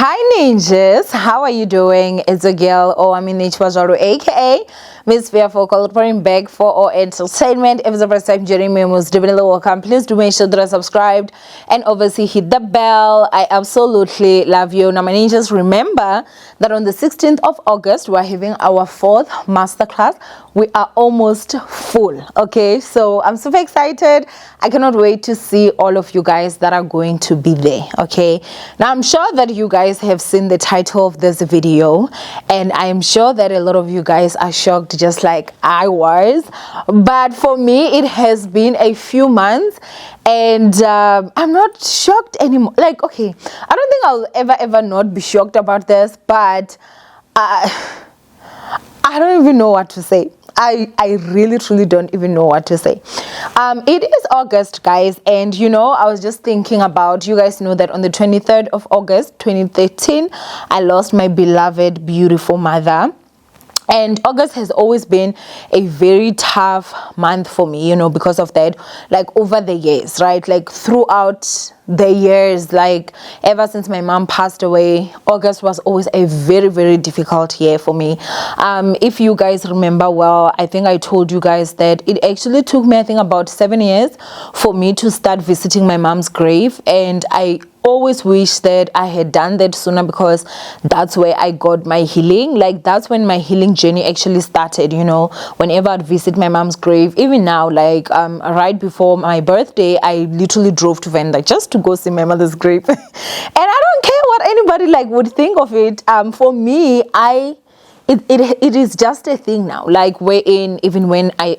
Hi ninjas, how are you doing? It's a girl Owamie aka Miss Fearful calling back for our entertainment. If it's the first time joining me, most definitely welcome. Please do make sure that you are subscribed and obviously hit the bell. I absolutely love you. Now my ninjas, remember that on the 16th of August we're having our 4th masterclass. We are almost full, okay? So I'm super excited. I cannot wait to see all of you guys that are going to be there, okay? Now I'm sure that you guys have seen the title of this video, and I am sure that a lot of you guys are shocked just like I was. But for me, it has been a few months, and I'm not shocked anymore. Like, okay, I don't think I'll ever not be shocked about this, but I don't even know what to say. I really truly don't even know what to say. It is August, guys, and you know, I was just thinking about, you guys know that on the 23rd of August 2013 I lost my beloved beautiful mother. And August has always been a very tough month for me, you know, because of that, like over the years, right? Like throughout the years, like ever since my mom passed away, August was always a very, very difficult year for me. If you guys remember well, I think I told you guys that it actually took me, I think, about 7 years for me to start visiting my mom's grave. And I always wish that I had done that sooner, because that's where I got my healing. Like that's when my healing journey actually started, you know. Whenever I'd visit my mom's grave, even now, like right before my birthday, I literally drove to Venda just to go see my mother's grave. And I don't care what anybody like would think of it. For me, it is just a thing now, like wherein even when I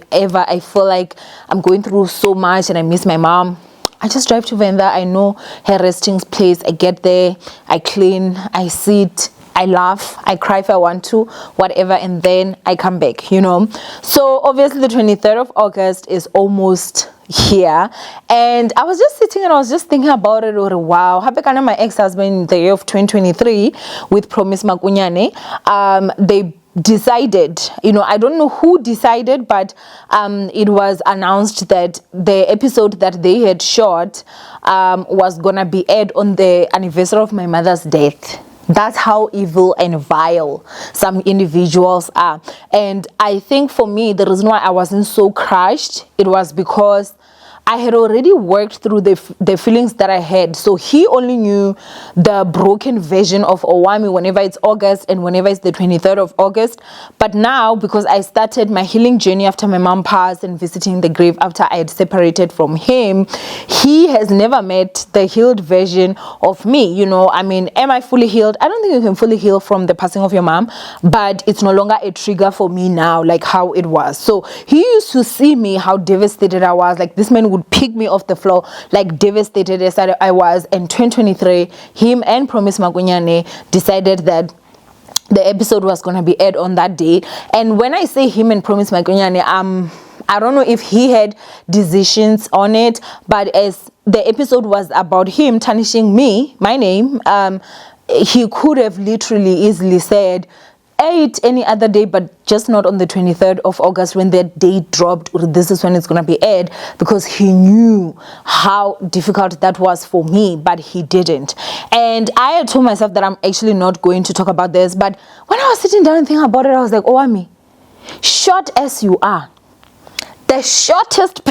feel like I'm going through so much and I miss my mom, I just drive to Venda. I know her resting place. I get there, I clean, I sit, I laugh, I cry if I want to, whatever, and then I come back, you know. So obviously the 23rd of August is almost here, and I was just sitting and I was just thinking about it. Or wow, Habekana, my ex-husband, in the year of 2023 with Promise Makunyane, they decided, you know, I don't know who decided, but it was announced that the episode that they had shot was gonna be aired on the anniversary of my mother's death. That's how evil and vile some individuals are. And I think for me, the reason why I wasn't so crushed, it was because I had already worked through the feelings that I had. So he only knew the broken version of Owamie whenever it's August and whenever it's the 23rd of August. But now, because I started my healing journey after my mom passed and visiting the grave after I had separated from him, he has never met the healed version of me. You know, I mean, am I fully healed? I don't think you can fully heal from the passing of your mom, but it's no longer a trigger for me now, like how it was. So he used to see me, how devastated I was. Like this man would pick me off the floor, like devastated as I was. In 2023, him and Promise Makunyane decided that the episode was going to be aired on that day. And when I say him and Promise Makunyane, I don't know if he had decisions on it, but as the episode was about him tarnishing me, my name, he could have literally easily said, it any other day, but just not on the 23rd of August when that date dropped, or this is when it's going to be aired, because he knew how difficult that was for me, but he didn't. And I had told myself that I'm actually not going to talk about this, but when I was sitting down and thinking about it, I was like, Owamie, short as you are, the shortest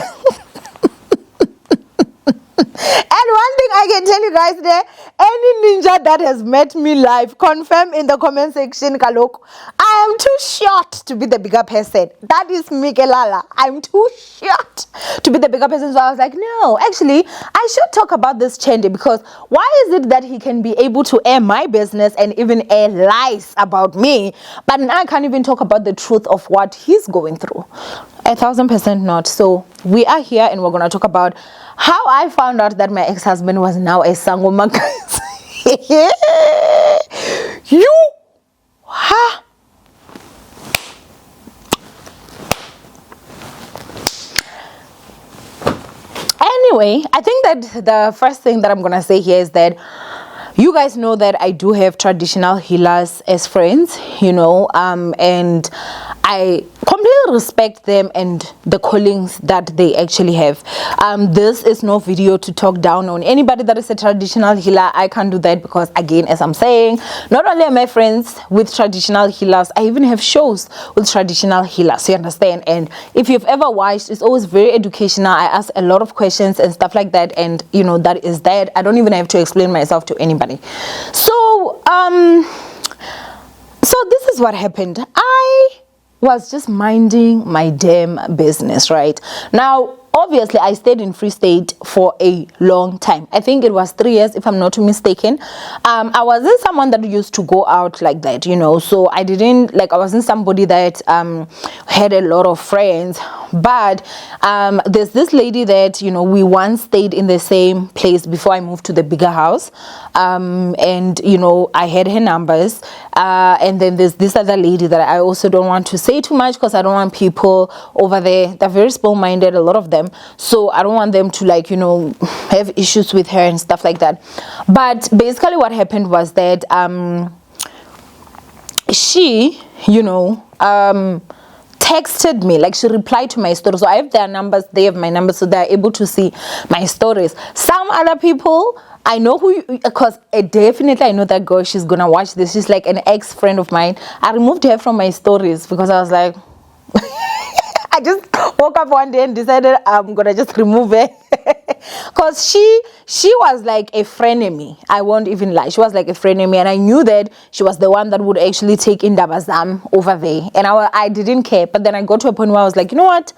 and one thing I can tell you guys there, any ninja that has met me live, confirm in the comment section, Kaloko, I am too short to be the bigger person. That is Mikelala. I'm too short to be the bigger person. So I was like, no, actually, I should talk about this Chende, because why is it that he can be able to air my business and even air lies about me, but now I can't even talk about the truth of what he's going through? 1000% not. So we are here and we're going to talk about how I found out that my ex-husband was now a Sangoma. You, huh? Anyway, I think that the first thing that I'm going to say here is that you guys know that I do have traditional healers as friends, you know, and I completely respect them and the callings that they actually have. This is no video to talk down on anybody that is a traditional healer. I can't do that because, again, as I'm saying, not only am I friends with traditional healers, I even have shows with traditional healers, you understand? And if you've ever watched, it's always very educational. I ask a lot of questions and stuff like that, and you know, that is that. I don't even have to explain myself to anybody. So this is what happened. I was just minding my damn business, right? Now, obviously, I stayed in Free State for a long time. I think it was 3 years, if I'm not mistaken. I wasn't someone that used to go out like that, you know. So I wasn't somebody that had a lot of friends. But there's this lady that, you know, we once stayed in the same place before I moved to the bigger house. And, you know, I had her numbers. And then there's this other lady that I also don't want to say too much because I don't want people over there. They're very small-minded, a lot of them. So I don't want them to, like, you know, have issues with her and stuff like that. But basically what happened was that she, you know, texted me, like she replied to my story. So I have their numbers, they have my numbers, so they're able to see my stories. Some other people, I know who, because definitely I know that girl, she's gonna watch this. She's like an ex-friend of mine. I removed her from my stories because I was like, I just woke up one day and decided I'm gonna just remove her. Because she was like a frenemy. I won't even lie. She was like a frenemy, and I knew that she was the one that would actually take in Dabazam over there. And I didn't care. But then I got to a point where I was like, you know what?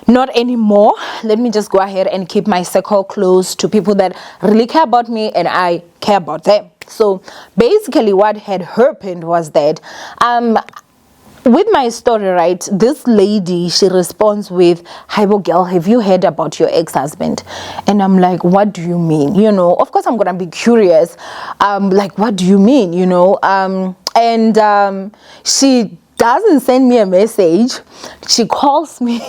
Not anymore. Let me just go ahead and keep my circle close to people that really care about me and I care about them. So basically what had happened was that with my story, right, this lady, she responds with, "Hi, girl, have you heard about your ex-husband?" And I'm like, what do you mean? You know, of course I'm gonna be curious. Like, what do you mean? You know, and she doesn't send me a message. She calls me.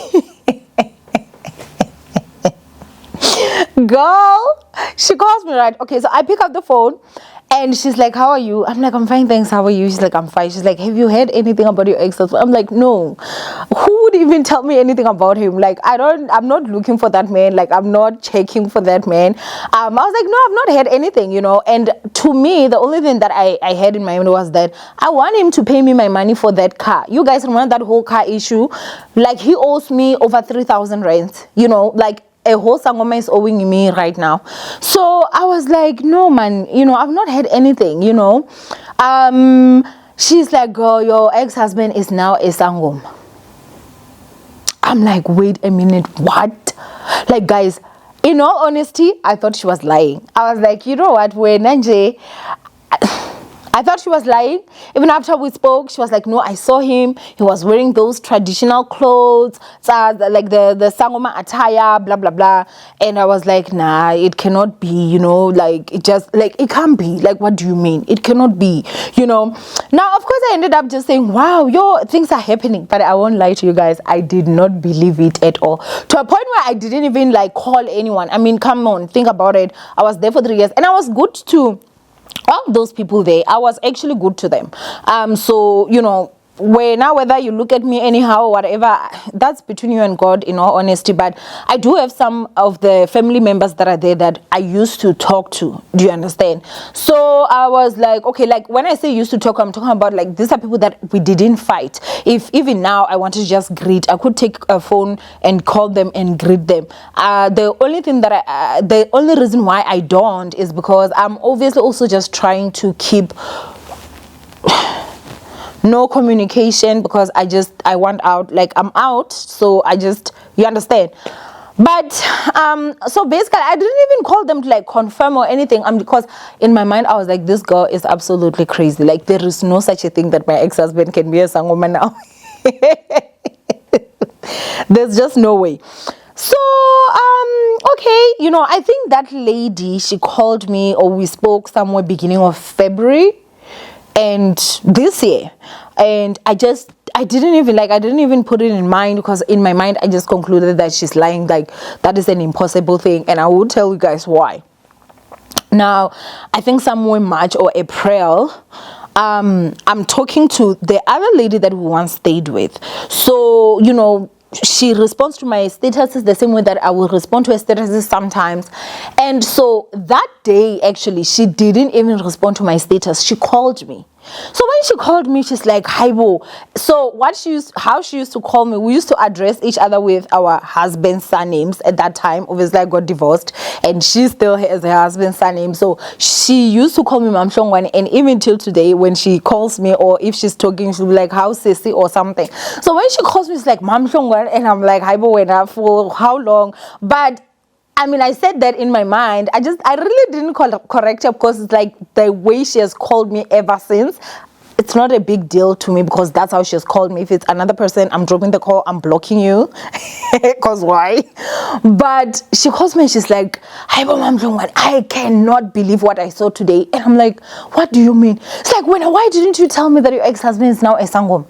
Girl, she calls me, right? Okay, so I pick up the phone. And she's like, "How are you?" I'm like, "I'm fine, thanks. How are you?" She's like, "I'm fine." She's like, "Have you heard anything about your ex?" I'm like, "No. Who would even tell me anything about him? Like, I'm not looking for that man. Like, I'm not checking for that man." I was like, "No, I've not heard anything, you know." And to me, the only thing that I had in my mind was that I want him to pay me my money for that car. You guys remember that whole car issue? Like, he owes me over 3,000 rands, you know, like, a whole Sangoma is owing me right now. So I was like, no, man, you know, I've not had anything, you know. She's like, "Girl, your ex-husband is now a Sangoma." I'm like, wait a minute, what? Like, guys, in all honesty, I thought she was lying. I was like, you know what, when Nanje, I thought she was lying. Even after we spoke, she was like, "No, I saw him. He was wearing those traditional clothes, like the Sangoma attire, blah, blah, blah." And I was like, nah, it cannot be, you know, like, it just, like, it can't be. Like, what do you mean? It cannot be, you know. Now, of course, I ended up just saying, wow, things are happening. But I won't lie to you guys, I did not believe it at all. To a point where I didn't even, like, call anyone. I mean, come on, think about it. I was there for 3 years. And I was good too. All those people there, I was actually good to them. So, you know, whether you look at me anyhow or whatever, that's between you and God, in all honesty. But I do have some of the family members that are there that I used to talk to. Do you understand? So I was like, okay, like, when I say used to talk, I'm talking about, like, these are people that we didn't fight. If even now I wanted to just greet, I could take a phone and call them and greet them. The only reason why I don't is because I'm obviously also just trying to keep no communication, because I want out. Like, I'm out, so you understand. But so basically I didn't even call them to, like, confirm or anything, because in my mind I was like, this girl is absolutely crazy. Like, there is no such a thing that my ex-husband can be a Sangoma now. There's just no way. So okay, you know, I think that lady, she called me, or we spoke somewhere beginning of February and this year, and I didn't even put it in mind, because in my mind I just concluded that she's lying. Like, that is an impossible thing, and I will tell you guys why. Now, I think somewhere March or April, I'm talking to the other lady that we once stayed with. So, you know, she responds to my statuses the same way that I will respond to her statuses sometimes. And so that day, actually, she didn't even respond to my status. She called me. So when she called me, she's like, "Hi, Bo." So how she used to call me, we used to address each other with our husband's surnames at that time. Obviously, I got divorced, and she still has her husband's surname. So she used to call me Mam Shongwane, and even till today, when she calls me or if she's talking, she'll be like, "How sissy" or something. So when she calls me, it's like Mam Shongwane, and I'm like, "Hi, Bo, for how long?" But I mean, I said that in my mind. I really didn't correct her because it's like the way she has called me ever since. It's not a big deal to me because that's how she has called me. If it's another person, I'm dropping the call, I'm blocking you. Because why? But she calls me and she's like, "Hi, Mom, I cannot believe what I saw today." And I'm like, "What do you mean?" It's like, why didn't you tell me that your ex-husband is now a Sangoma?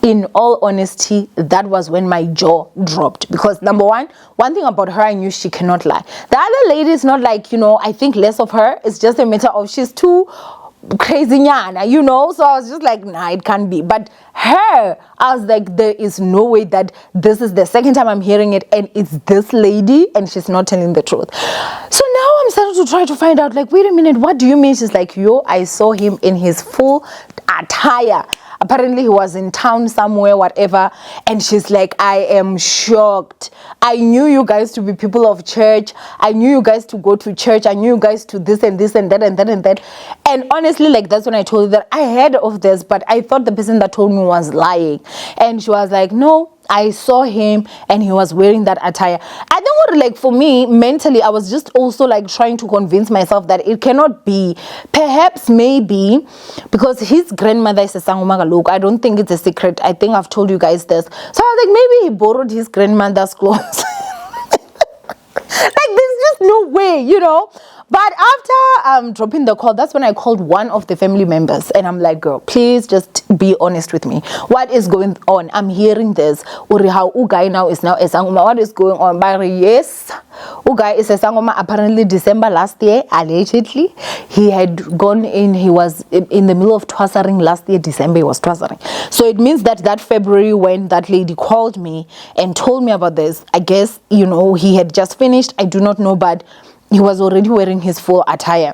In all honesty, that was when my jaw dropped. Because number one thing about her, I knew she cannot lie. The other lady is not like, you know, I think less of her. It's just a matter of she's too crazy nyana, you know. So I was just like, nah, it can't be. But her, I was like, there is no way that this is the second time I'm hearing it and it's this lady and she's not telling the truth. So now I'm starting to try to find out, like, wait a minute, what do you mean? She's like, "Yo, I saw him in his full attire. Apparently he was in town somewhere, whatever." And she's like, "I am shocked. I knew you guys to be people of church. I knew you guys to go to church. I knew you guys to this and this and that and that and that." And honestly, like, that's when I told her that I heard of this, but I thought the person that told me was lying. And she was like, "No, I saw him and he was wearing that attire." I don't want to, like, for me, mentally, I was just also like trying to convince myself that it cannot be. Perhaps, maybe, because his grandmother is a Sangoma. Look, I don't think it's a secret. I think I've told you guys this. So I was like, maybe he borrowed his grandmother's clothes. Like, there's just no way, you know. But after dropping the call, that's when I called one of the family members and I'm like, "Girl, please just be honest with me. What is going on? I'm hearing this. Uri how Ugai now is now a Sangoma. What is going on?" But yes, Ugai is a Sangoma. Apparently December last year, allegedly, he had gone in, he was in the middle of twassering last year, December he was twassering. So it means that February when that lady called me and told me about this, I guess, you know, he had just finished. I do not know, but he was already wearing his full attire.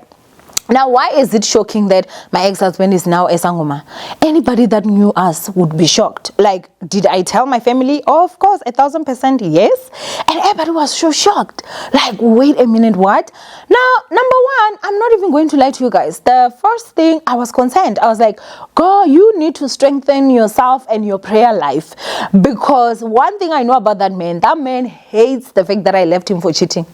Now, why is it shocking that my ex-husband is now a Sangoma? Anybody that knew us would be shocked. Like, did I tell my family? Oh, of course, 1,000% yes. And everybody was so shocked. Like, wait a minute, what? Now, number one, I'm not even going to lie to you guys. The first thing, I was concerned. I was like, "God, you need to strengthen yourself and your prayer life." Because one thing I know about that man hates the fact that I left him for cheating.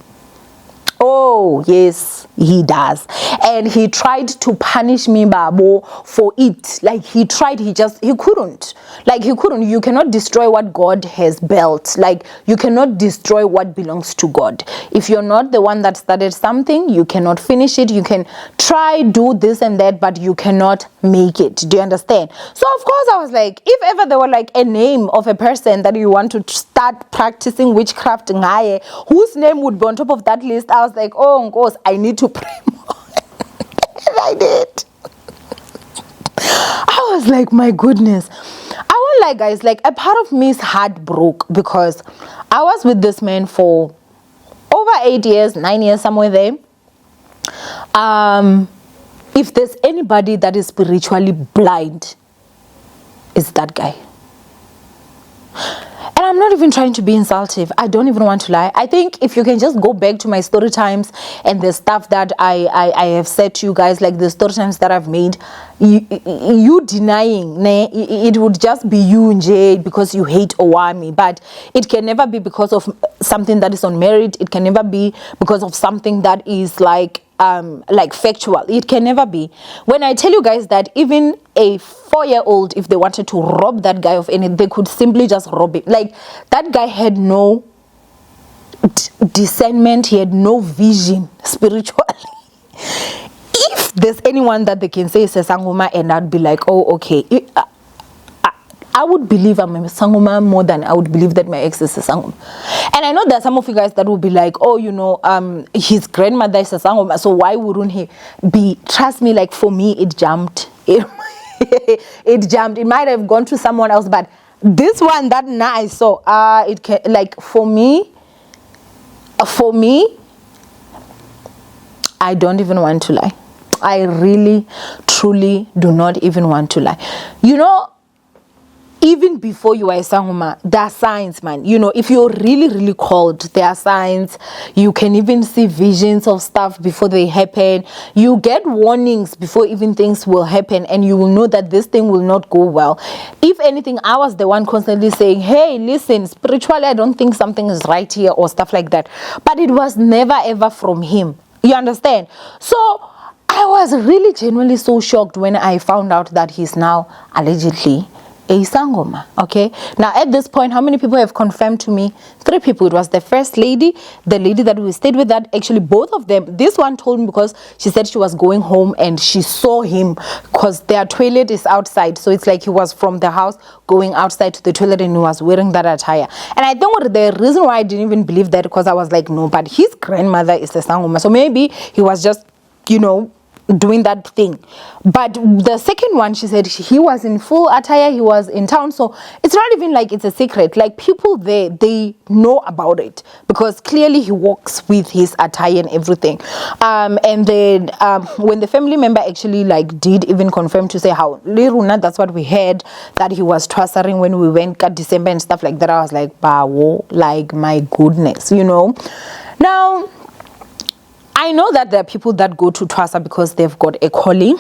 Oh, yes, he does. And he tried to punish me, Babo, for it. Like, he couldn't. Like, he couldn't. You cannot destroy what God has built. Like, you cannot destroy what belongs to God. If you're not the one that started something, you cannot finish it. You can try, do this and that, but you cannot make it. Do you understand? So, of course, I was like, if ever there were like a name of a person that you want to start practicing witchcraft, whose name would be on top of that list, I was like, oh, of course, I need to pray more. And I did. I was like, my goodness. I won't lie, guys, like, a part of me's heart broke because I was with this man for over 8 years, 9 years, somewhere there. If there's anybody that is spiritually blind, it's that guy. And I'm not even trying to be insultive. I don't even want to lie. I think if you can just go back to my story times and the stuff that I have said to you guys, like the story times that I've made, you denying, it would just be you and Jay because you hate Owamie. But it can never be because of something that is unmarried. It can never be because of something that is like factual. It can never be. When I tell you guys that even a 4-year-old, if they wanted to rob that guy of anything, they could simply just rob him. Like, that guy had no discernment. He had no vision spiritually. If there's anyone that they can say is a Sangoma, and I'd be like, oh, okay, I would believe I'm a Sangoma more than I would believe that my ex is a Sangoma. And I know there are some of you guys that will be like, oh, you know, his grandmother is a Sangoma, so why wouldn't he be? Trust me, like, for me, it jumped. it jumped. It might have gone to someone else, but this one that now I saw, it can, like, for me, I don't even want to lie. I really, truly do not even want to lie. You know, even before you are a Sangoma, there are signs, man. You know, if you're really, really called, there are signs. You can even see visions of stuff before they happen. You get warnings before even things will happen, and you will know that this thing will not go well. If anything, I was the one constantly saying, hey, listen, spiritually, I don't think something is right here, or stuff like that. But it was never, ever from him. You understand? So I was really genuinely so shocked when I found out that he's now allegedly a Sangoma. Okay, now at this point, how many people have confirmed to me? 3 people. It was the first lady, the lady that we stayed with, that actually both of them. This one told me because she said she was going home and she saw him, because their toilet is outside, so it's like he was from the house going outside to the toilet and he was wearing that attire. And I think the reason why I didn't even believe that, because I was like, no, but his grandmother is a Sangoma, so maybe he was just, you know, doing that thing. But the second one, she said he was in full attire, he was in town, so it's not even like it's a secret. Like, people there, they know about it, because clearly he walks with his attire and everything. And then when the family member actually like did even confirm to say how Liruna, that's what we heard, that he was twassering when we went at December and stuff like that, I was like, bawo, like, my goodness, you know. Now I know that there are people that go to Twasa because they've got a calling,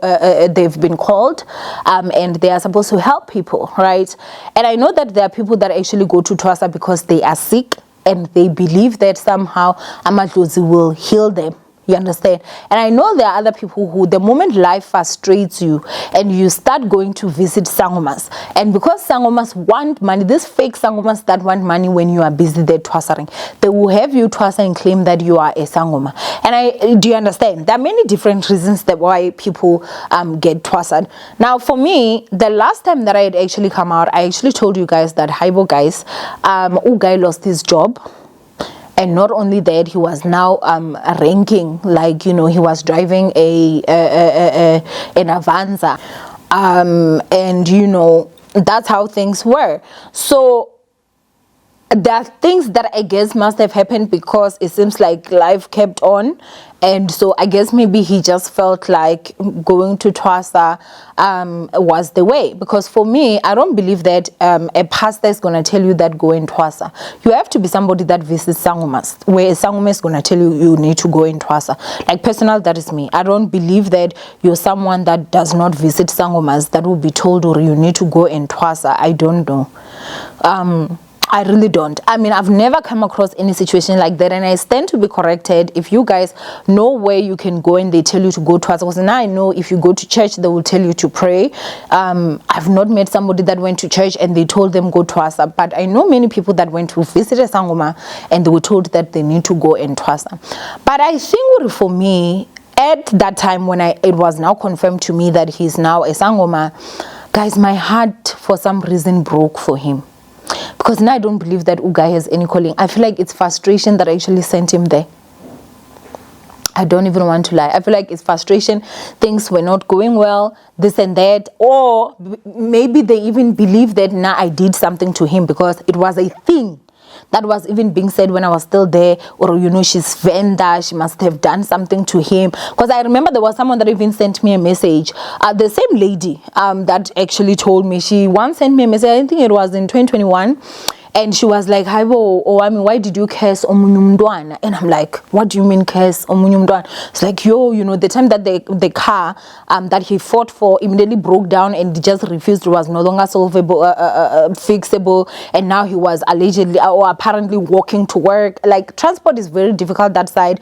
they've been called, and they are supposed to help people, right? And I know that there are people that actually go to Twasa because they are sick and they believe that somehow Amadlozi will heal them. You understand? And I know there are other people who, the moment life frustrates you and you start going to visit Sangomas, and because Sangomas want money, these fake Sangomas that want money when you are busy there twassering, they will have you twassa and claim that you are a Sangoma. And do you understand? There are many different reasons that why people get twassed. Now, for me, the last time that I had actually come out, I actually told you guys that, Haibo guys, Ugai lost his job. And not only that, he was now ranking, like, you know, he was driving an Avanza, and you know, that's how things were. So there are things that I guess must have happened, because it seems like life kept on, and so I guess maybe he just felt like going to Twasa was the way. Because for me, I don't believe that a pastor is going to tell you that go in Twasa. You have to be somebody that visits Sangomas, where a Sangoma is going to tell you you need to go in Twasa. Like, personal, that is me. I don't believe that you're someone that does not visit Sangomas that will be told, or you need to go in Twasa. I don't know. I really don't. I mean, I've never come across any situation like that, and I stand to be corrected if you guys know where you can go and they tell you to go to us. Because now I know if you go to church, they will tell you to pray. I've not met somebody that went to church and they told them go to Twasa, but I know many people that went to visit a Sangoma and they were told that they need to go in Twasa. But I think for me, at that time when it was now confirmed to me that he's now a Sangoma, guys, my heart for some reason broke for him. Because now I don't believe that Ugai has any calling. I feel like it's frustration that actually sent him there. I don't even want to lie. I feel like it's frustration. Things were not going well, this and that. Or maybe they even believe that now I did something to him, because it was a thing that was even being said when I was still there. Or, you know, she's Venda, she must have done something to him. Because I remember there was someone that even sent me a message. The same lady that actually told me, she once sent me a message, I think it was in 2021. And she was like, Haibo, Owamie, why did you curse Omunyumdwana? And I'm like, what do you mean curse Omunyumdwana? It's like, yo, you know, the time that the car that he fought for immediately broke down and just refused, was no longer solvable, fixable. And now he was allegedly or apparently walking to work. Like, transport is very difficult that side.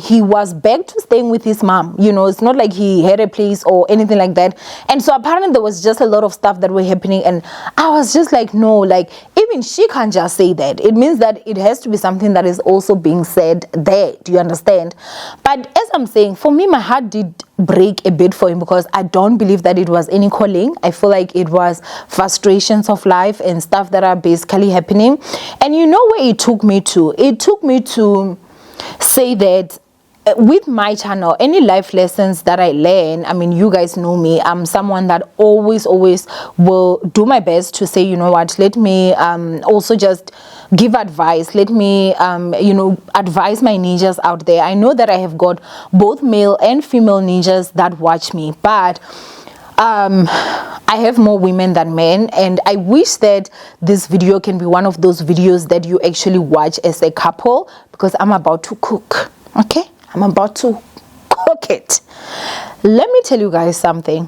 He was begged to staying with his mom. You know, it's not like he had a place or anything like that. And so apparently there was just a lot of stuff that were happening. And I was just like, no, like, even she can't just say that. It means that it has to be something that is also being said there. Do you understand? But as I'm saying, for me, my heart did break a bit for him, because I don't believe that it was any calling. I feel like it was frustrations of life and stuff that are basically happening. And you know where it took me to? It took me to say that with my channel, any life lessons that I learn, I mean, you guys know me, I'm someone that always will do my best to say, you know what, let me also just give advice, let me advise my ninjas out there. I know that I have got both male and female ninjas that watch me, but I have more women than men, and I wish that this video can be one of those videos that you actually watch as a couple, because I'm about to cook. Okay, I'm about to cook it. Let me tell you guys something.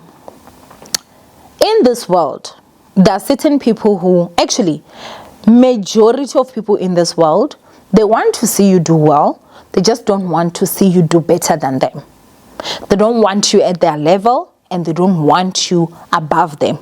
In this world, there are certain people who, actually majority of people in this world, they want to see you do well. They just don't want to see you do better than them. They don't want you at their level, and they don't want you above them.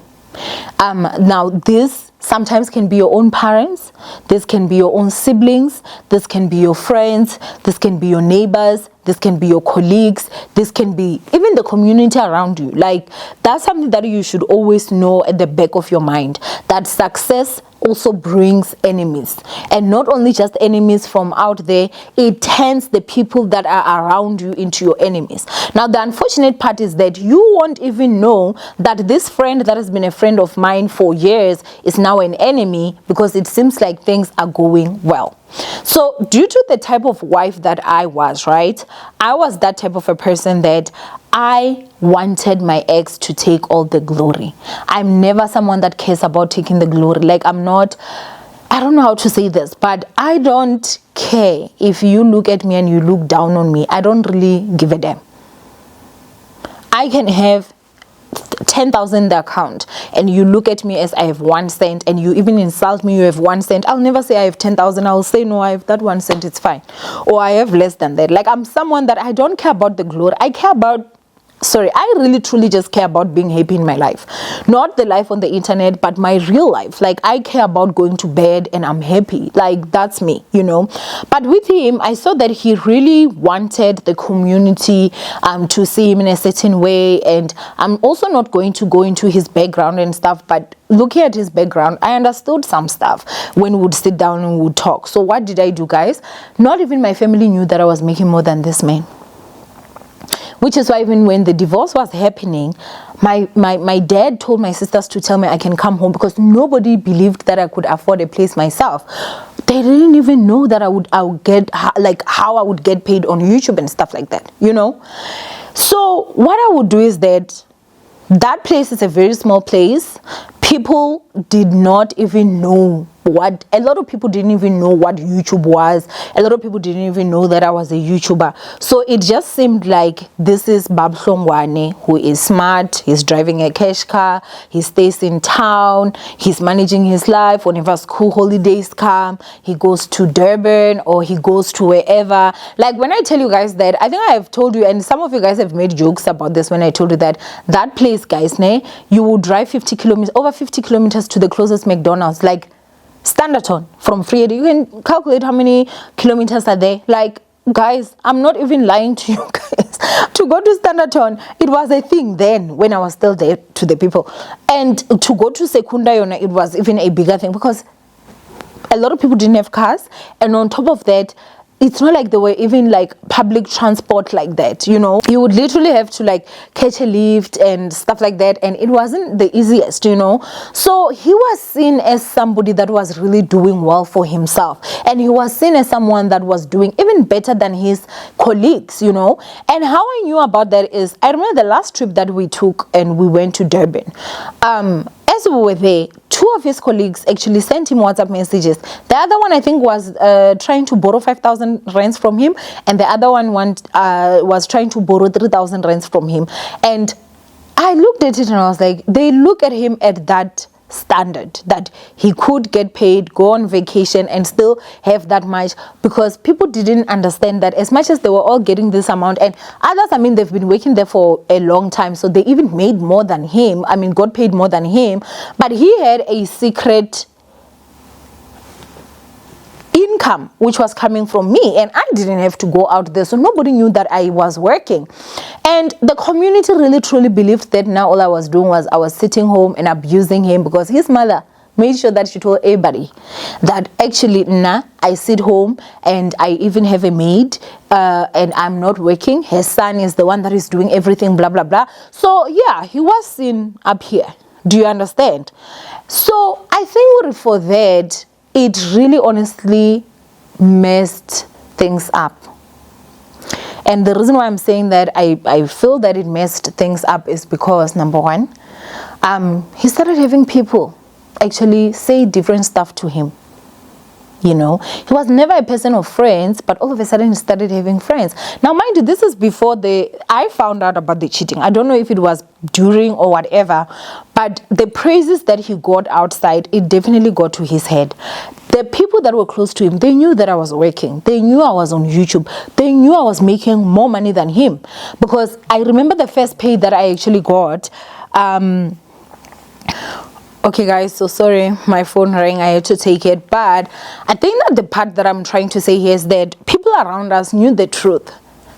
Now this sometimes can be your own parents, this can be your own siblings, this can be your friends, this can be your neighbors, this can be your colleagues, this can be even the community around you. Like, that's something that you should always know at the back of your mind, that success also brings enemies, and not only just enemies from out there, it turns the people that are around you into your enemies. Now the unfortunate part is that you won't even know that this friend that has been a friend of mine for years is now an enemy, because it seems like things are going well. So due to the type of wife that I was, right, I was that type of a person that I wanted my ex to take all the glory. I'm never someone that cares about taking the glory. Like, I don't know how to say this, but I don't care if you look at me and you look down on me. I don't really give a damn. I can have 10,000 in the account, and you look at me as I have 1 cent, and you even insult me, you have 1 cent. I'll never say I have 10,000. I'll say, no, I have that 1 cent, it's fine. Or I have less than that. Like, I'm someone that I don't care about the glory. I really truly just care about being happy in my life. Not the life on the internet, but my real life. Like, I care about going to bed and I'm happy. Like, that's me, you know. But with him, I saw that he really wanted the community to see him in a certain way. And I'm also not going to go into his background and stuff, but looking at his background, I understood some stuff when we would sit down and we would talk. So what did I do, guys? Not even my family knew that I was making more than this man. Which is why even when the divorce was happening, my dad told my sisters to tell me I can come home, because nobody believed that I could afford a place myself. They didn't even know that I would get, like, how I would get paid on YouTube and stuff like that, you know. So what I would do is that place is a very small place. People did not even know a lot of people didn't even know what YouTube was. A lot of people didn't even know that I was a YouTuber. So it just seemed like this is Bab Hlongwane, who is smart, he's driving a cash car, he stays in town, he's managing his life. Whenever school holidays come, he goes to Durban or he goes to wherever. Like, when I tell you guys that, I think I have told you, and some of you guys have made jokes about this when I told you that place, guys, you will drive over 50 kilometers to the closest McDonald's. Like, Standerton from Freedom, you can calculate how many kilometers are there. Like, guys, I'm not even lying to you guys. To go to Standerton, it was a thing then when I was still there to the people. And to go to Secunda Yona, it was even a bigger thing, because a lot of people didn't have cars. And on top of that, it's not like there were even like public transport like that, you know. You would literally have to like catch a lift and stuff like that, and it wasn't the easiest, you know. So he was seen as somebody that was really doing well for himself, and he was seen as someone that was doing even better than his colleagues, you know. And how I knew about that is, I remember the last trip that we took and we went to Durban. As we were there, 2 of his colleagues actually sent him WhatsApp messages. The other one, I think, was trying to borrow 5,000 rands from him, and the other one was trying to borrow 3,000 rands from him. And I looked at it and I was like, they look at him at that standard, that he could get paid, go on vacation and still have that much, because people didn't understand that as much as they were all getting this amount, and others, I mean, they've been working there for a long time, so they even made more than him, I mean, got paid more than him, but he had a secret income which was coming from me, and I didn't have to go out there, so nobody knew that I was working. And the community really truly believed that now all I was doing was I was sitting home and abusing him, because his mother made sure that she told everybody that actually, nah, I sit home and I even have a maid and I'm not working. Her son is the one that is doing everything, blah, blah, blah. So yeah, he was seen up here. Do you understand? So I think for that, it really honestly messed things up. And the reason why I'm saying that I feel that it messed things up is because, number one, he started having people actually say different stuff to him. You know, he was never a person of friends, but all of a sudden he started having friends. Now, mind you, this is before I found out about the cheating. I don't know if it was during or whatever, but the praises that he got outside, it definitely got to his head. The people that were close to him, they knew that I was working. They knew I was on YouTube. They knew I was making more money than him. Because I remember the first pay that I actually got, okay guys, so sorry, my phone rang, I had to take it. But I think that the part that I'm trying to say here is that people around us knew the truth.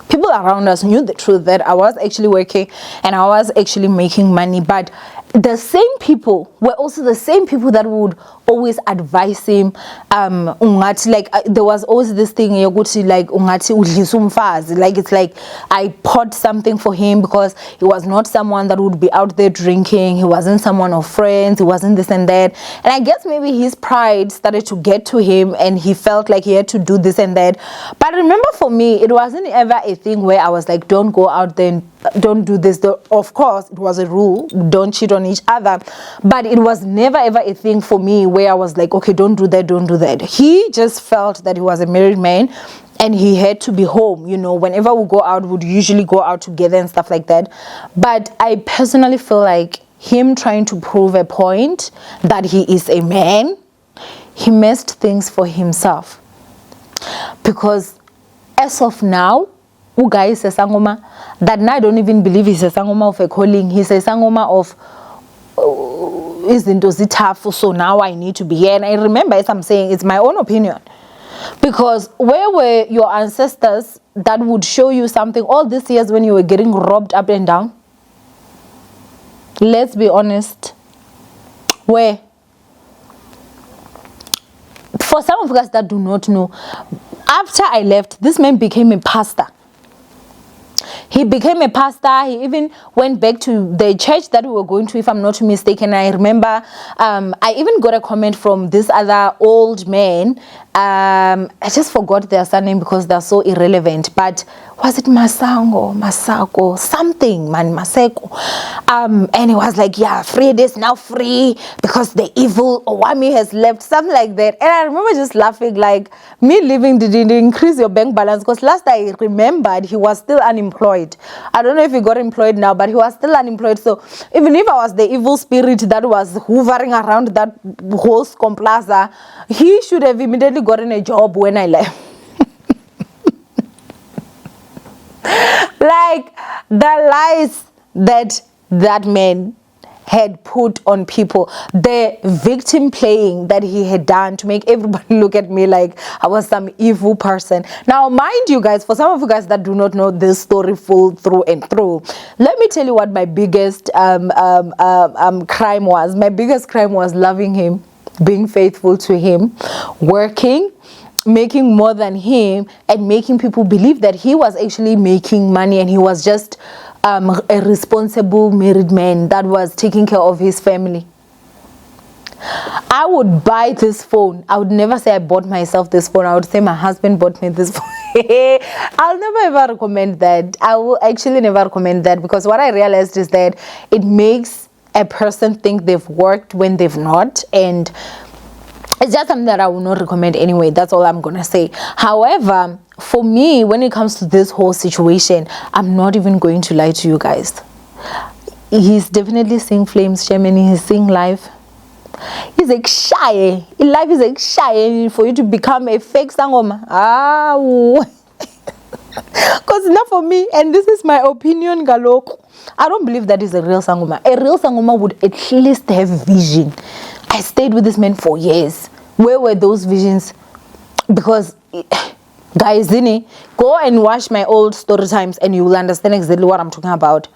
People around us knew the truth that I was actually working and I was actually making money. But the same people were also the same people that would always advise him. There was always this thing, like it's like I poured something for him because he was not someone that would be out there drinking. He wasn't someone of friends. He wasn't this and that. And I guess maybe his pride started to get to him and he felt like he had to do this and that. But remember, for me, it wasn't ever a thing where I was like, don't go out there and don't do this. Of course, it was a rule. Don't cheat on each other. But it was never ever a thing for me where I was like, okay, don't do that, don't do that. He just felt that he was a married man and he had to be home. You know, whenever we go out, we'd usually go out together and stuff like that. But I personally feel like him trying to prove a point that he is a man, he messed things for himself. Because as of now, Uga is a Sangoma that now I don't even believe he's a Sangoma of a calling. He's a Sangoma of isn't it tough, so now I need to be here. And I remember, as I'm saying, it's my own opinion. Because where were your ancestors that would show you something all these years when you were getting robbed up and down? Let's be honest. Where? For some of us that do not know, after I left, this man became a pastor. He became a pastor. He even went back to the church that we were going to, if I'm not mistaken. I remember I even got a comment from this other old man. I just forgot their surname because they're so irrelevant. But was it Masako, something, man, Maseko? And he was like, yeah, free this, now free, because the evil Owamie has left, something like that. And I remember just laughing, like, me leaving didn't increase your bank balance, because last I remembered he was still unemployed. I don't know if he got employed now, but he was still unemployed. So even if I was the evil spirit that was hovering around that whole Scom Plaza, he should have immediately gotten a job when I left. Like the lies that man had put on people, the victim playing that he had done to make everybody look at me like I was some evil person. Now, mind you guys, for some of you guys that do not know this story full through and through, let me tell you what my biggest crime was. My biggest crime was loving him, being faithful to him, working, making more than him, and making people believe that he was actually making money and he was just a responsible married man that was taking care of his family. I would buy this phone. I would never say I bought myself this phone. I would say my husband bought me this phone. I'll never ever recommend that. I will actually never recommend that, because what I realized is that it makes a person think they've worked when they've not, and it's just something that I will not recommend anyway. That's all I'm gonna say. However, for me, when it comes to this whole situation, I'm not even going to lie to you guys. He's definitely seeing flames, Germany. He's seeing life. He's like shy. Life is like shy for you to become a fake Sangoma. Because not for me, and this is my opinion, Galok. I don't believe that is a real Sangoma. A real Sangoma would at least have vision. I stayed with this man for years. Where were those visions? Because, guys, go and watch my old story times and you will understand exactly what I'm talking about.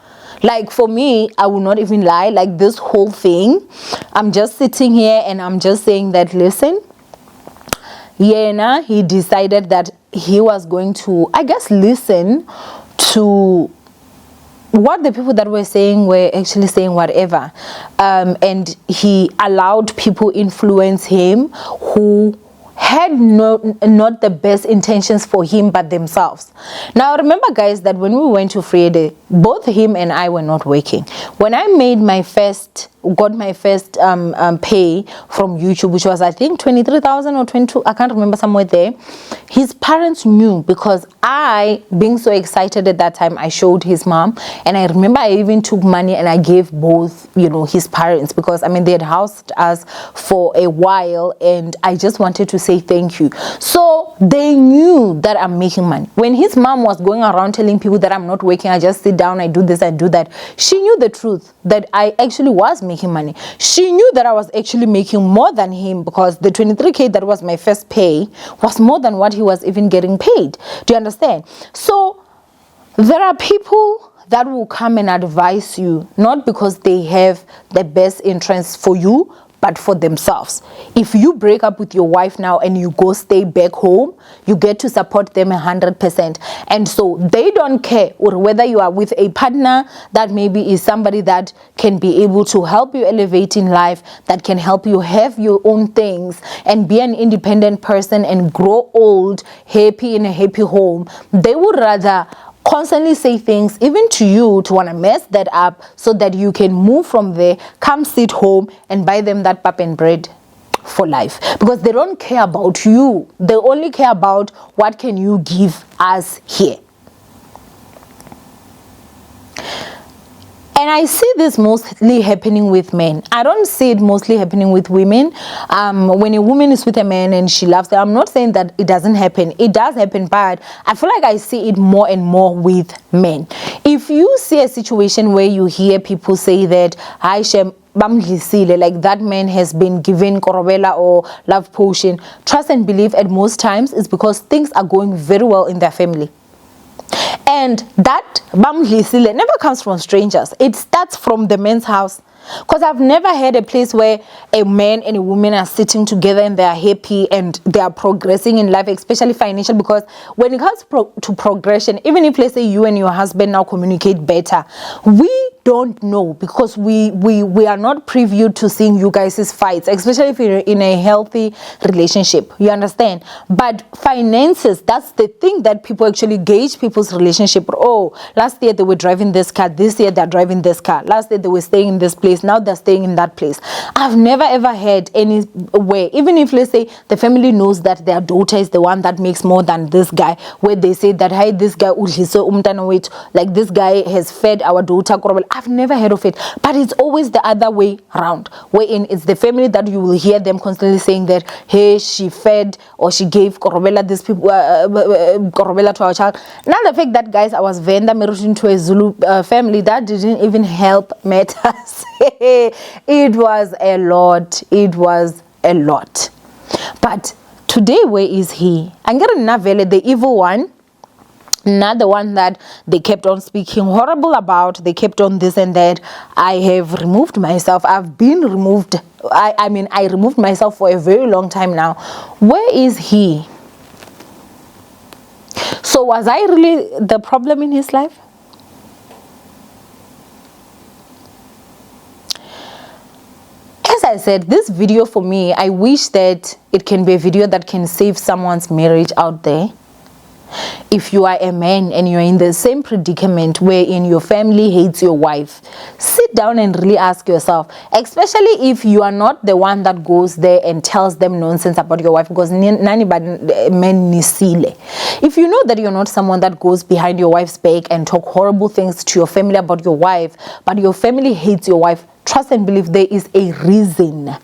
Like, for me, I will not even lie. Like, this whole thing, I'm just sitting here and I'm just saying that, listen, he decided that he was going to, I guess, listen to what the people that were saying were actually saying whatever, and he allowed people influence him who had not the best intentions for him but themselves. Now remember, guys, that when we went to Friday, both him and I were not working. When I made got my first pay from YouTube, which was I think 23,000 or 22, I can't remember, somewhere there, his parents knew, because I, being so excited at that time, I showed his mom, and I remember I even took money and I gave both, his parents, because I mean they had housed us for a while and I just wanted to say thank you. So they knew that I'm making money. When his mom was going around telling people that I'm not working, I just sit down, I do this, I do that, she knew the truth, that I actually was making money. She knew that I was actually making more than him, because the 23k that was my first pay was more than what he was even getting paid. Do you understand? So there are people that will come and advise you, not because they have the best interests for you, but for themselves. If you break up with your wife now and you go stay back home, you get to support them 100%. And so they don't care, or whether you are with a partner that maybe is somebody that can be able to help you elevate in life, that can help you have your own things and be an independent person and grow old happy in a happy home. They would rather constantly say things even to you to want to mess that up so that you can move from there, come sit home and buy them that pap and bread for life, because they don't care about you. They only care about what can you give us here. And I see this mostly happening with men. I don't see it mostly happening with women. When a woman is with a man and she loves them, I'm not saying that it doesn't happen. It does happen, but I feel like I see it more and more with men. If you see a situation where you hear people say that, like that man has been given korobela or love potion, trust and believe at most times it's because things are going very well in their family. And that never comes from strangers. It starts from the man's house. Because I've never had a place where a man and a woman are sitting together and they are happy and they are progressing in life, especially financial. Because when it comes to progression, even if, let's say, you and your husband now communicate better, we don't know, because we are not previewed to seeing you guys' fights, especially if you're in a healthy relationship. You understand? But finances, that's the thing that people actually gauge people's relationship. Oh, last year they were driving this car, this year they're driving this car, last year they were staying in this place, now they're staying in that place. I've never ever had any way, even if, let's say, the family knows that their daughter is the one that makes more than this guy, where they say that, hey, this guy, like this guy has fed our daughter. I've never heard of it, but it's always the other way around, wherein it's the family that you will hear them constantly saying that, hey, she fed or she gave korobela this people korobela to our child. Now the fact that, guys, I was vendor married into a Zulu family, that didn't even help matters. It was a lot. It was a lot. But today, where is he? Angara Navele, the evil one. Not the one that they kept on speaking horrible about. They kept on this and that. I have removed myself. I've been removed. I mean, I removed myself for a very long time now. Where is he? So was I really the problem in his life? As I said, this video for me, I wish that it can be a video that can save someone's marriage out there. If you are a man and you're in the same predicament wherein your family hates your wife, sit down and really ask yourself, especially if you are not the one that goes there and tells them nonsense about your wife, because if you know that you're not someone that goes behind your wife's back and talk horrible things to your family about your wife, but your family hates your wife, trust and believe there is a reason.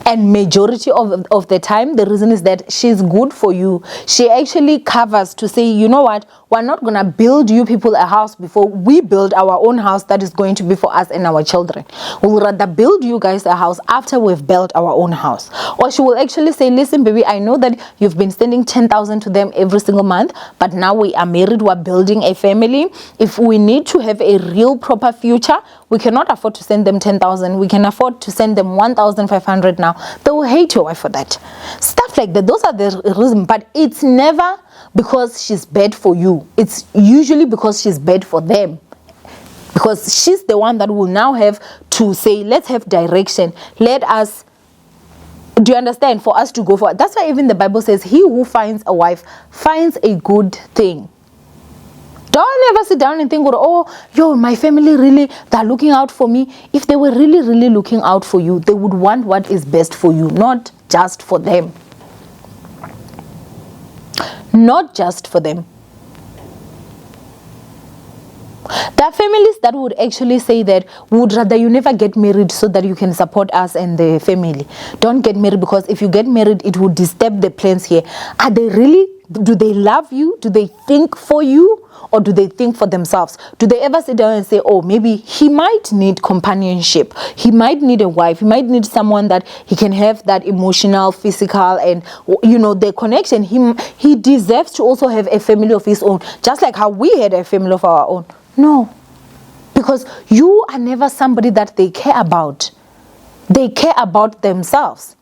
And majority of the time, the reason is that she's good for you. She actually covers to say, you know what We're not going to build you people a house before we build our own house that is going to be for us and our children. We'll rather build you guys a house after we've built our own house. Or she will actually say, listen, baby, I know that you've been sending 10,000 to them every single month, but now we are married, we're building a family. If we need to have a real proper future, we cannot afford to send them 10,000. We can afford to send them 1,500 now. They will hate your wife for that. Stuff like that. Those are the reasons. But it's never because she's bad for you. It's usually because she's bad for them. Because she's the one that will now have to say, let's have direction. Let us, do you understand? For us to go for it. That's why even the Bible says, he who finds a wife finds a good thing. Don't ever sit down and think, oh, yo, my family really, they're looking out for me. If they were really, really looking out for you, they would want what is best for you, not just for them. Not just for them. There are families that would actually say that we would rather you never get married so that you can support us and the family. Don't get married because if you get married, it would disturb the plans here. Are they really, do they love you? Do they think for you? Or do they think for themselves? Do they ever sit down and say, oh, maybe he might need companionship. He might need a wife. He might need someone that he can have that emotional, physical, and, you know, the connection. He deserves to also have a family of his own, just like how we had a family of our own. No. Because you are never somebody that they care about. They care about themselves.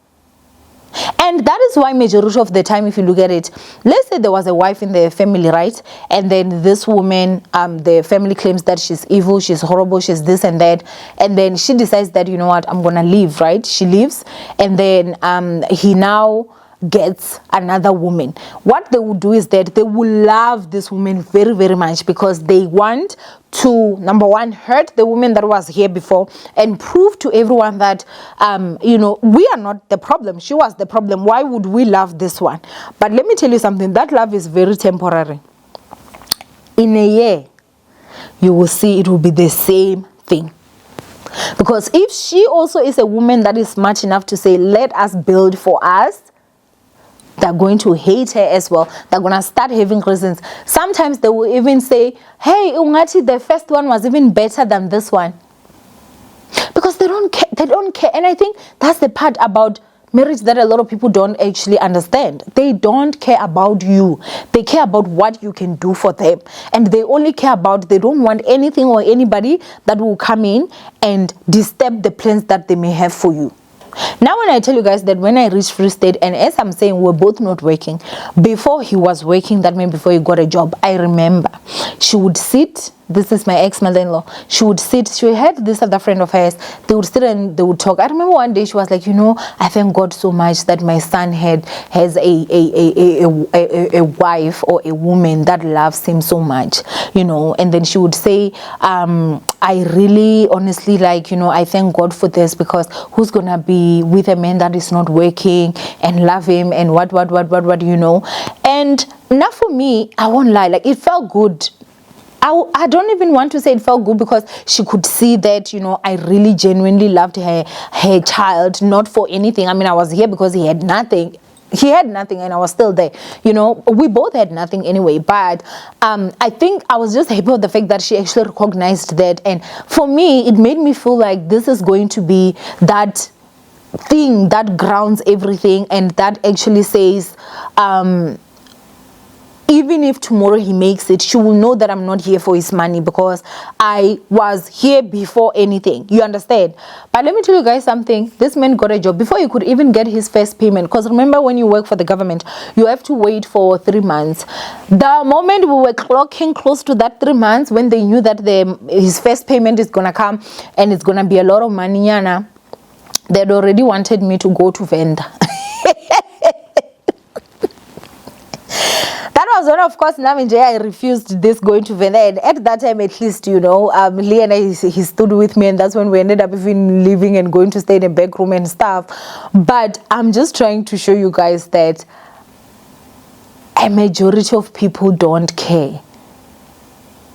And that is why majority of the time, if you look at it, let's say there was a wife in the family, right? And then this woman, the family claims that she's evil, she's horrible, she's this and that. And then she decides that, you know what, I'm going to leave, right? She leaves. And then he now gets another woman. What they will do is that they will love this woman very, very much because they want to, number one, hurt the woman that was here before and prove to everyone that, you know, we are not the problem. She was the problem. Why would we love this one? But let me tell you something. That love is very temporary. In a year, you will see it will be the same thing. Because if she also is a woman that is smart enough to say, let us build for us, they're going to hate her as well. They're going to start having reasons. Sometimes they will even say, hey, Ungati, the first one was even better than this one. Because they don't care. They don't care. And I think that's the part about marriage that a lot of people don't actually understand. They don't care about you. They care about what you can do for them. And they only care about, they don't want anything or anybody that will come in and disturb the plans that they may have for you. Now, when I tell you guys that when I reached Free State, and as I'm saying, we're both not working, before he was working, that means before he got a job, I remember she would sit, this is my ex-mother-in-law, she would sit, she had this other friend of hers, they would sit and they would talk. I remember one day she was like, you know, I thank God so much that my son has a wife or a woman that loves him so much, you know. And then she would say, I really honestly, like, you know, I thank God for this, because who's gonna be with a man that is not working and love him and what, you know. And now for me, I won't lie, like, it felt good. I don't even want to say it felt good, because she could see that, you know, I really genuinely loved her child, not for anything. I mean, I was here because he had nothing. He had nothing and I was still there. You know, we both had nothing anyway. But I think I was just happy with the fact that she actually recognized that. And for me, it made me feel like this is going to be that thing that grounds everything, and that actually says, even if tomorrow he makes it, she will know that I'm not here for his money, because I was here before anything. You understand? But let me tell you guys something. This man got a job before he could even get his first payment. Because remember, when you work for the government, you have to wait for 3 months. The moment we were clocking close to that 3 months, when they knew that his first payment is going to come and it's going to be a lot of money, Yana, they'd already wanted me to go to vendor. That was when, of course, Naminje, I refused this going to Venda. And at that time, at least, you know, Lee and I, he stood with me, and that's when we ended up even leaving and going to stay in a back room and stuff. But I'm just trying to show you guys that a majority of people don't care.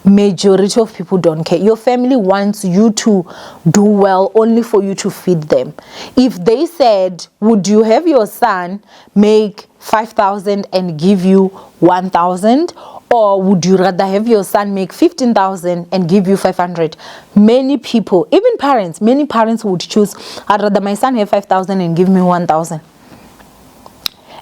majority of people don't care. Your family wants you to do well only for you to feed them. If they said, would you have your son make 5,000 and give you 1,000, or would you rather have your son make 15,000 and give you 500? Many people, even parents, many parents would choose, I'd rather my son have 5,000 and give me 1,000.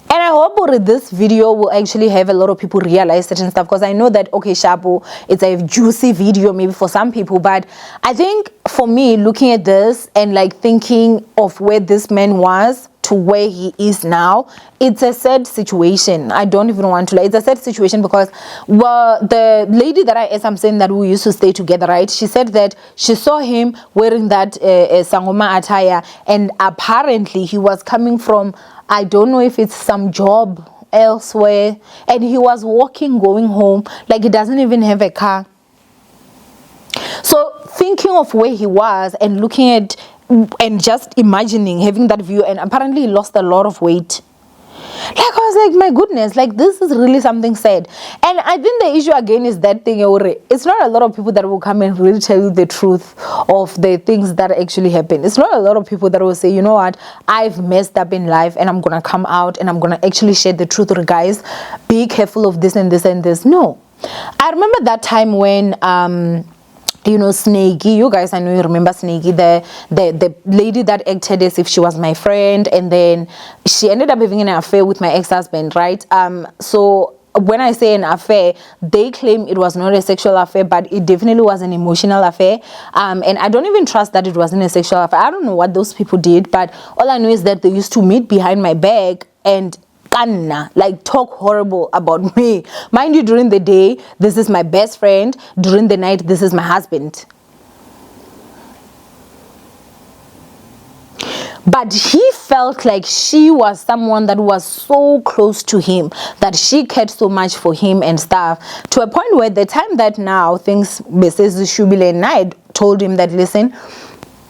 And I hope this video will actually have a lot of people realize certain stuff, because I know that, okay, Shabu, it's a juicy video maybe for some people, but I think for me, looking at this and like thinking of where this man was to where he is now, it's a sad situation. I don't even want to lie. It's a sad situation because, well, the lady that I'm saying that we used to stay together, right? She said that she saw him wearing that Sangoma attire, and apparently he was coming from, I don't know if it's some job elsewhere, and he was walking, going home, like he doesn't even have a car. So thinking of where he was and looking at and just imagining having that view, and apparently he lost a lot of weight. Like, I was like, my goodness, like this is really something sad. And I think the issue again is that thing, it's not a lot of people that will come and really tell you the truth of the things that actually happen. It's not a lot of people that will say, you know what, I've messed up in life and I'm gonna come out and I'm gonna actually share the truth with guys. Be careful of this and this and this. No. I remember that time when you know, Snakey, you guys, I know you remember Snakey, the lady that acted as if she was my friend, and then she ended up having an affair with my ex-husband, right? So when I say an affair, they claim it was not a sexual affair, but it definitely was an emotional affair. And I don't even trust that it wasn't a sexual affair. I don't know what those people did, but all I know is that they used to meet behind my back and like talk horrible about me. Mind you, during the day, this is my best friend. During the night, this is my husband. But he felt like she was someone that was so close to him, that she cared so much for him and stuff, to a point where the time that now things, Mrs. Shubile and I told him that, listen,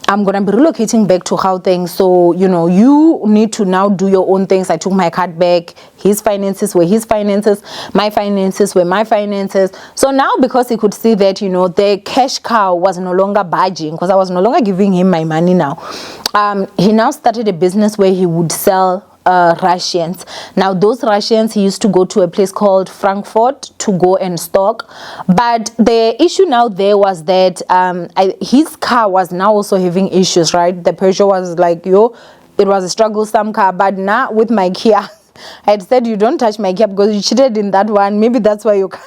I'm going to be relocating back to Gauteng, so, you know, you need to now do your own things. I took my card back. His finances were his finances. My finances were my finances. So now, because he could see that, you know, the cash cow was no longer budging, because I was no longer giving him my money now, he now started a business where he would sell Russians. Now those Russians, he used to go to a place called Frankfurt to go and stock, but the issue now there was that his car was now also having issues, right? The Peugeot was like, it was a struggle-some car, but now with my Kia, I had said, you don't touch my Kia because you cheated in that one. Maybe that's why your car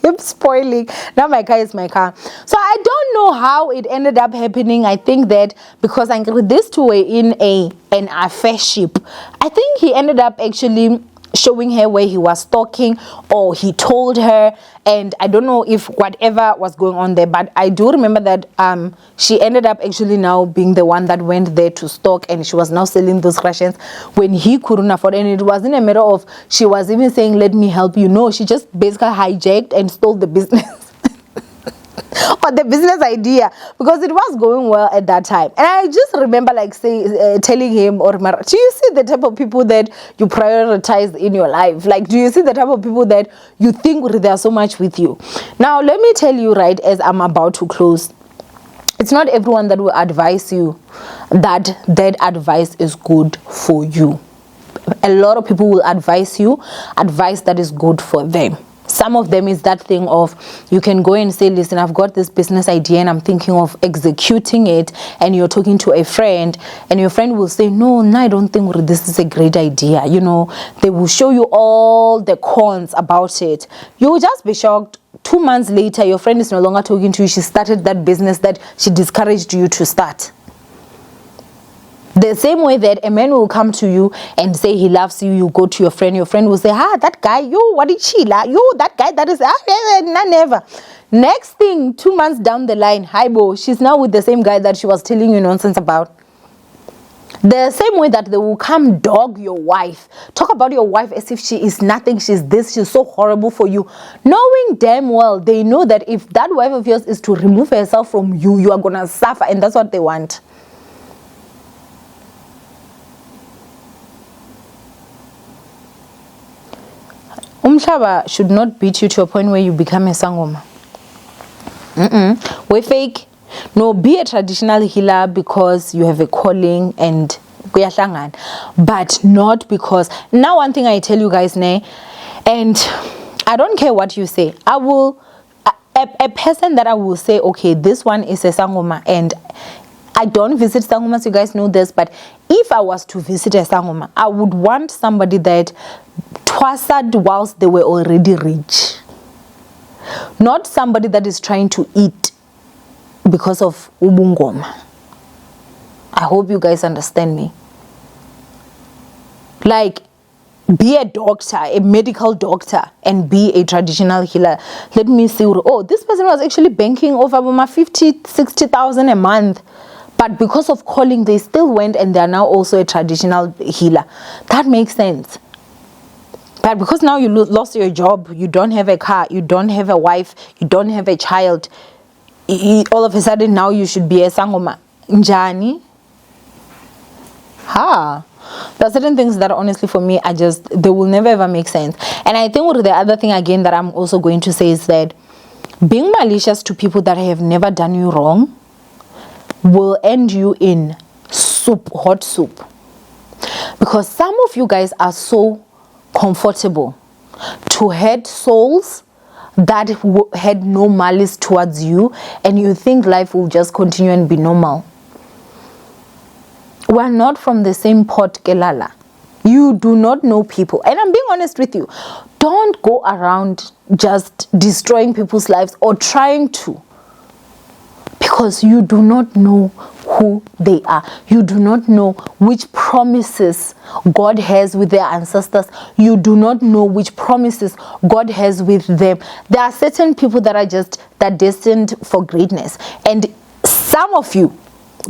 kept spoiling. Now my car is my car. So I don't know how it ended up happening. I think that because these two were in an affairship, I think he ended up actually showing her where he was stalking, or he told her, and I don't know if whatever was going on there, but I do remember that she ended up actually now being the one that went there to stalk, and she was now selling those Russians when he couldn't afford. And it wasn't a matter of she was even saying, let me help you. No, she just basically hijacked and stole the business. Or the business idea, because it was going well at that time. And I just remember like telling him, or do you see the type of people that you prioritize in your life? Like, do you see the type of people that you think they are so much with you? Now let me tell you, right, as I'm about to close, it's not everyone that will advise you that advice is good for you. A lot of people will advise you advice that is good for them. Some of them is that thing of, you can go and say, listen, I've got this business idea and I'm thinking of executing it, and you're talking to a friend and your friend will say, no, I don't think this is a great idea. You know, they will show you all the cons about it. You will just be shocked. 2 months later, your friend is no longer talking to you. She started that business that she discouraged you to start. The same way that a man will come to you and say he loves you, you go to your friend will say, that guy, what did she like? That guy, that is, never. Next thing, 2 months down the line, she's now with the same guy that she was telling you nonsense about. The same way that they will come dog your wife, talk about your wife as if she is nothing, she's this, she's so horrible for you, knowing damn well they know that if that wife of yours is to remove herself from you, you are gonna suffer, and that's what they want. Umhlaba should not beat you to a point where you become a Sangoma. We're fake. No, be a traditional healer because you have a calling and kuyahlangana, but not because. Now, one thing I tell you guys, and I don't care what you say. I will, a person that I will say, okay, this one is a Sangoma, and I don't visit Sangomas, you guys know this, but if I was to visit a Sangoma, I would want somebody that twasad whilst they were already rich. Not somebody that is trying to eat because of ubungoma. I hope you guys understand me. Like, be a doctor, a medical doctor, and be a traditional healer. Let me see. Oh, this person was actually banking over 50, 60,000 a month. But because of calling, they still went and they are now also a traditional healer. That makes sense. But because now you lost your job, you don't have a car, you don't have a wife, you don't have a child, all of a sudden now you should be a Sangoma. Njani? There are certain things that honestly for me, they will never ever make sense. And I think the other thing again that I'm also going to say is that being malicious to people that have never done you wrong will end you in hot soup. Because some of you guys are so comfortable to hurt souls that had no malice towards you, and you think life will just continue and be normal. We're not from the same pot, Kelala. You do not know people. And I'm being honest with you. Don't go around just destroying people's lives or trying to. Because you do not know who they are. You do not know which promises God has with their ancestors. You do not know which promises God has with them. There are certain people that are destined for greatness. And some of you,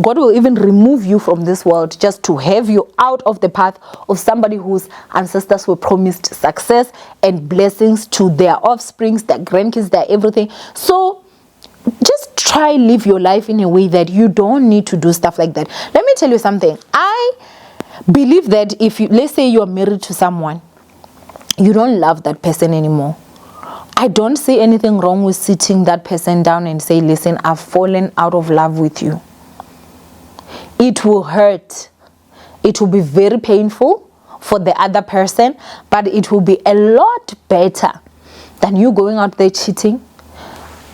God will even remove you from this world just to have you out of the path of somebody whose ancestors were promised success and blessings to their offsprings, their grandkids, their everything. So just try live your life in a way that you don't need to do stuff like that. Let me tell you something. I believe that if you, let's say you're married to someone, you don't love that person anymore. I don't see anything wrong with sitting that person down and say, listen, I've fallen out of love with you. It will hurt. It will be very painful for the other person, but it will be a lot better than you going out there cheating.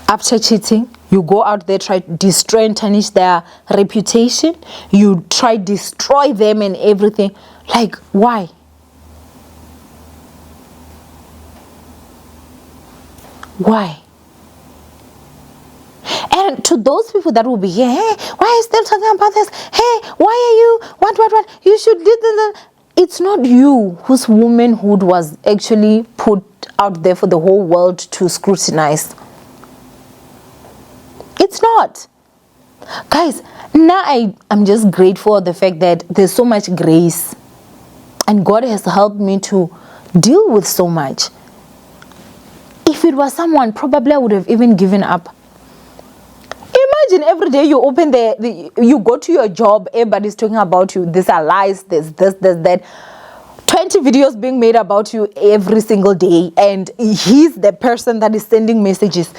After cheating, you go out there, try to destroy and tarnish their reputation. You try to destroy them and everything. Like, why? Why? And to those people that will be here, hey, why are you still talking about this? Hey, why are you, what? You should do this. It's not you whose womanhood was actually put out there for the whole world to scrutinize. It's not. Guys, now I'm just grateful for the fact that there's so much grace. And God has helped me to deal with so much. If it was someone, probably I would have even given up. Imagine every day you open you go to your job, everybody's talking about you. These are lies, this, that. 20 videos being made about you every single day, and he's the person that is sending messages.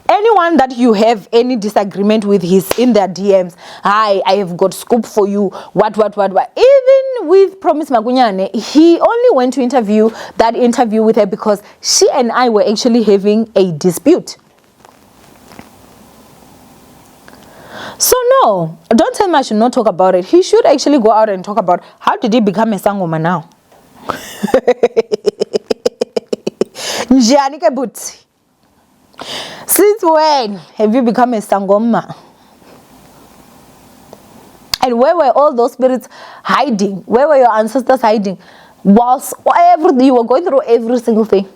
Anyone that you have any disagreement with, he's in their DMs. I have got scoop for you. What. Even with Promise Magunyane, he only went to that interview with her because she and I were actually having a dispute. So no, don't tell me I should not talk about it. He should actually go out and talk about how did he become a Sangoma now. Njianike Buti. Since when have you become a Sangoma? And where were all those spirits hiding? Where were your ancestors hiding? Whilst you were going through every single thing.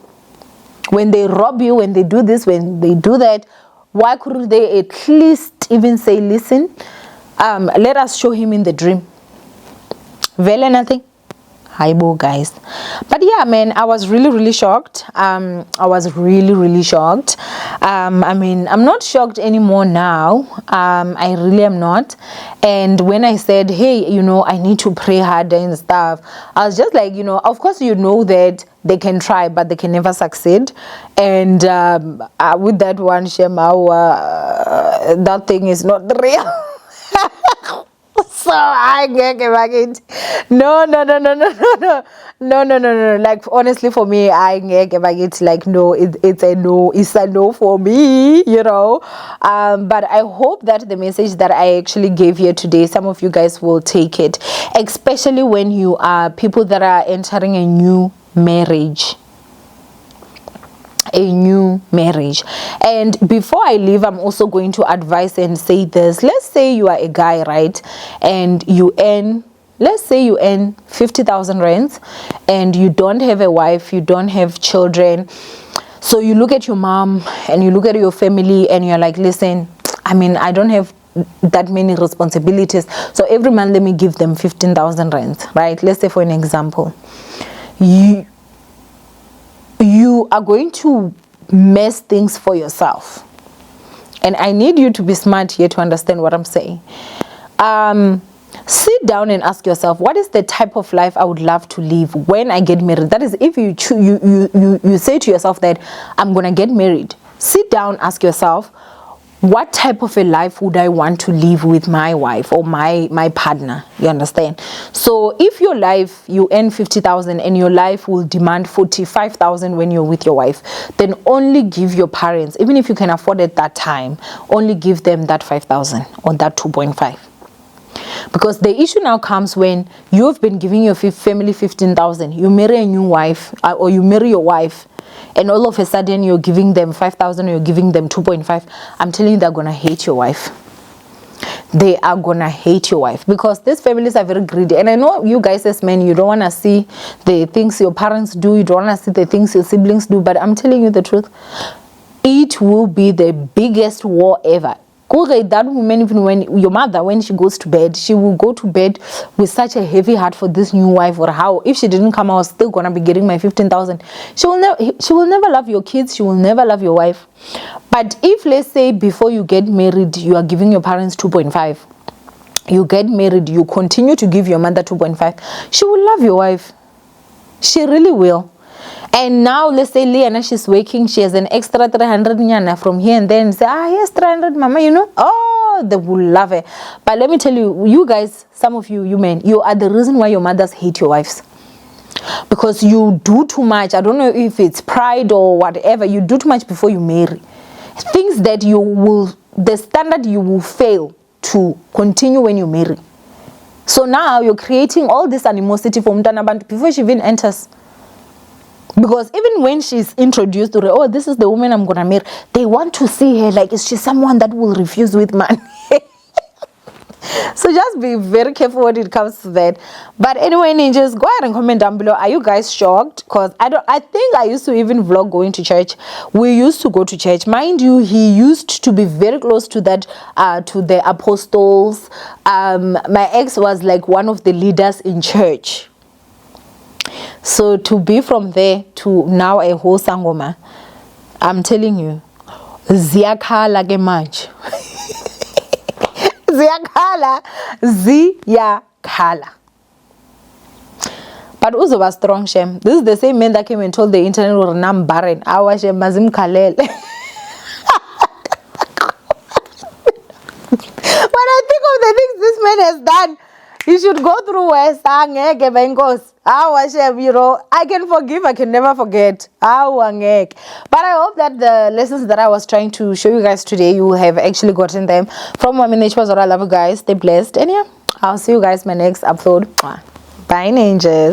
When they rob you, when they do this, when they do that, why couldn't they at least even say, listen, let us show him in the dream? Vele nothing. Haibo, guys. But yeah, man, I was really shocked. I was really shocked. I mean, I'm not shocked anymore now. I really am not. And when I said, hey, you know, I need to pray harder and stuff, I was just like, you know, of course you know that they can try, but they can never succeed. And with that one, Shema, that thing is not real. So I get it. No. Like, honestly, for me, I get it. Like, no, it's a no. It's a no for me, you know. But I hope that the message that I actually gave here today, some of you guys will take it, especially when you are people that are entering a new marriage. And before I leave, I'm also going to advise and say this. Let's say you are a guy, right, and you earn, let's say you earn 50,000 rands and you don't have a wife, you don't have children. So you look at your mom and you look at your family and you're like, listen, I mean, I don't have that many responsibilities, so every month let me give them 15,000 rands, right? Let's say, for an example, you are going to mess things for yourself. And I need you to be smart here to understand what I'm saying. Sit down and ask yourself, what is the type of life I would love to live when I get married? That is, if you say to yourself that I'm gonna get married, sit down, ask yourself, what type of a life would I want to live with my wife or my partner? You understand? So if your life, you earn 50,000 and your life will demand 45,000 when you're with your wife, then only give your parents, even if you can afford it that time, only give them that 5,000 or that 2.5. Because the issue now comes when you've been giving your family 15,000, you marry a new wife or you marry your wife, and all of a sudden you're giving them 5,000 or you're giving them 2.5, I'm telling you, they're gonna hate your wife. They are gonna hate your wife, because these families are very greedy. And I know you guys as men, you don't want to see the things your parents do, you don't want to see the things your siblings do, but I'm telling you the truth, it will be the biggest war ever. That woman, even when your mother, when she goes to bed, she will go to bed with such a heavy heart for this new wife, or how if she didn't come, I was still gonna be getting my 15,000. She will never love your kids, she will never love your wife. But if, let's say, before you get married, you are giving your parents 2.5, you get married, you continue to give your mother 2.5, she will love your wife. She really will. And now, let's say Liana, she's working, she has an extra 300 nyana from here and then, say, here's 300, mama, you know. Oh, they will love it. But let me tell you, you guys, some of you men, you are the reason why your mothers hate your wives. Because you do too much. I don't know if it's pride or whatever. You do too much before you marry. Things that the standard you will fail to continue when you marry. So now you're creating all this animosity for Mtanabantu before she even enters. Because even when she's introduced to her, oh, this is the woman I'm gonna marry, they want to see her like, is she someone that will refuse with money? So just be very careful when it comes to that. But anyway, ninjas, go ahead and comment down below. Are you guys shocked? Because I think I used to even vlog going to church. We used to go to church. Mind you, he used to be very close to that, to the apostles. My ex was like one of the leaders in church. So to be from there to now a whole Sangoma, I'm telling you, ziyakhala ke manje. Ziyakhala. But Uzo was strong, Shem. This is the same man that came and told the internet or nam barren. Awa Shem mazim kalel. When I think of the things this man has done, he should go through where you know, I can forgive, I can never forget. But I hope that the lessons that I was trying to show you guys today, you have actually gotten them from Owamie. I love you guys. Stay blessed. And yeah, I'll see you guys in my next upload. Bye, ninjas.